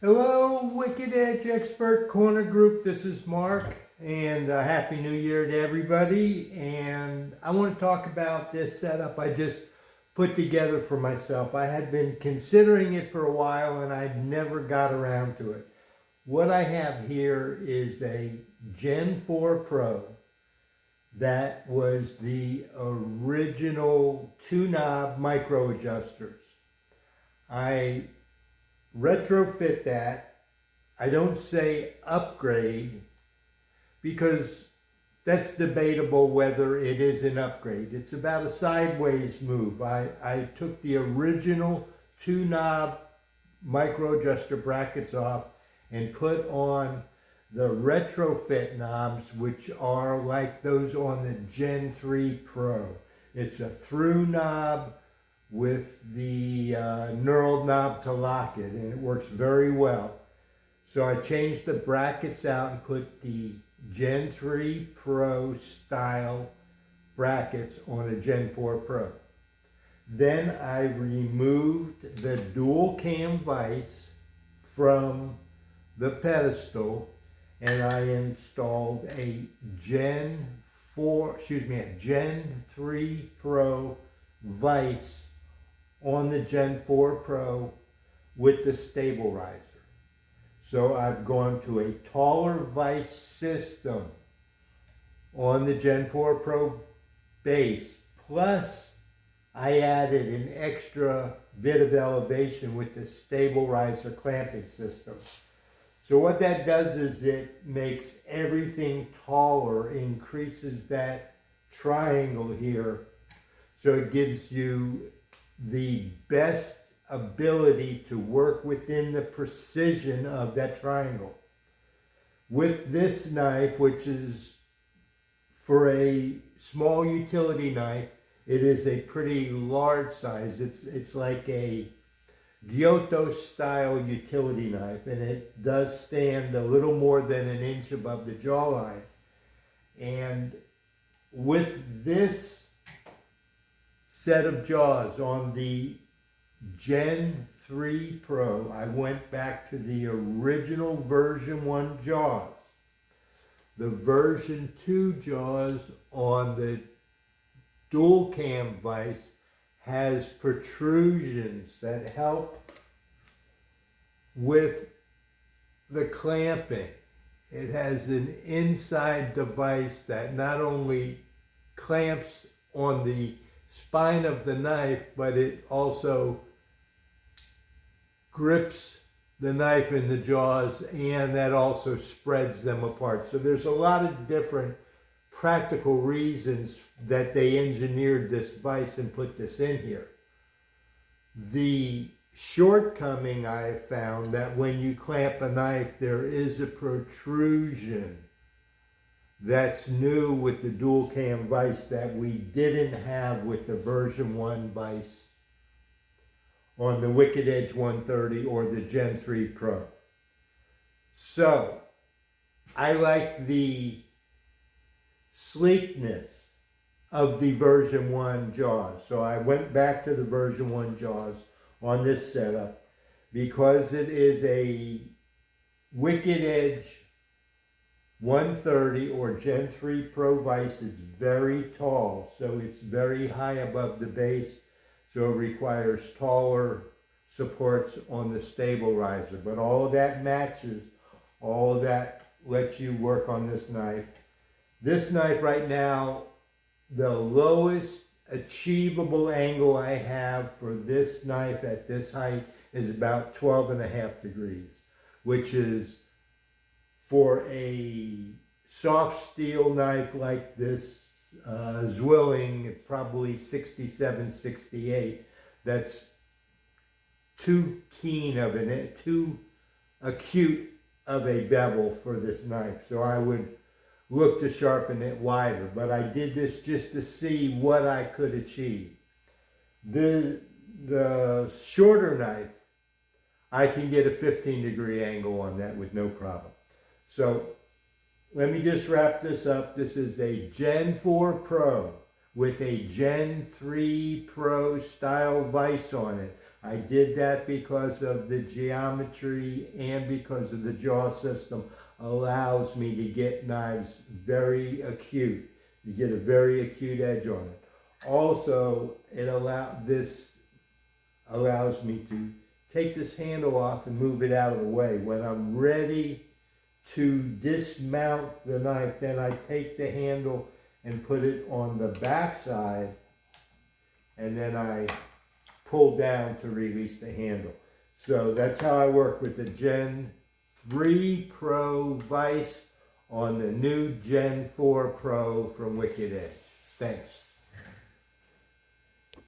Hello, Wicked Edge Expert Corner Group. This is Mark, and Happy New Year to everybody. And I want to talk about this setup I just put together for myself. I had been considering it for a while, and I never got around to it. What I have here is a Gen 4 Pro that was the original 2-knob micro adjusters. I retrofit that. I don't say upgrade because that's debatable whether it is an upgrade. It's about a sideways move. I took the original 2-knob micro adjuster brackets off and put on the retrofit knobs, which are like those on the Gen 3 Pro. It's a through knob with the knurled knob to lock it, and it works very well. So I changed the brackets out and put the Gen 3 Pro style brackets on a Gen 4 Pro. Then I removed the dual cam vise from the pedestal, and I installed a Gen 3 Pro vise on the Gen 4 Pro with the Stabil-Rizer. So I've gone to a taller vise system on the Gen 4 Pro base, plus I added an extra bit of elevation with the Stabil-Rizer Clamping System. So what that does is it makes everything taller, increases that triangle here, so it gives you the best ability to work within the precision of that triangle. With this knife, which is for a small utility knife, it is a pretty large size. It's like a Giotto style utility knife, and it does stand a little more than an inch above the jawline. And with this set of jaws on the Gen 3 Pro, I went back to the original version 1 jaws. The version 2 jaws on the dual cam vise has protrusions that help with the clamping. It has an inside device that not only clamps on the spine of the knife, but it also grips the knife in the jaws, and that also spreads them apart. So there's a lot of different practical reasons that they engineered this vise and put this in here. The shortcoming I have found that when you clamp a knife, there is a protrusion that's new with the dual cam vise that we didn't have with the version 1 vise on the Wicked Edge 130 or the Gen 3 Pro. So I like the sleekness of the version 1 jaws. So I went back to the version 1 jaws on this setup because it is a Wicked Edge 130 or Gen 3 Pro vise. It's very tall, so it's very high above the base, so it requires taller supports on the Stabil-Rizer. But all of that matches, all of that lets you work on this knife. This knife right now, the lowest achievable angle I have for this knife at this height is about 12.5 degrees, which is for a soft steel knife like this Zwilling, probably 67, 68. That's too keen of too acute of a bevel for this knife. So I would look to sharpen it wider, but I did this just to see what I could achieve. The shorter knife, I can get a 15-degree angle on that with no problem. So let me just wrap this up. This is a Gen 4 Pro with a Gen 3 Pro style vise on it. I did that because of the geometry and because of the jaw system allows me to get knives very acute. You get a very acute edge on it. Also, this allows me to take this handle off and move it out of the way. When I'm ready to dismount the knife, then I take the handle and put it on the back side, and then I pull down to release the handle. So that's how I work with the Gen 3 Pro vise on the new Gen 4 Pro from Wicked Edge. Thanks.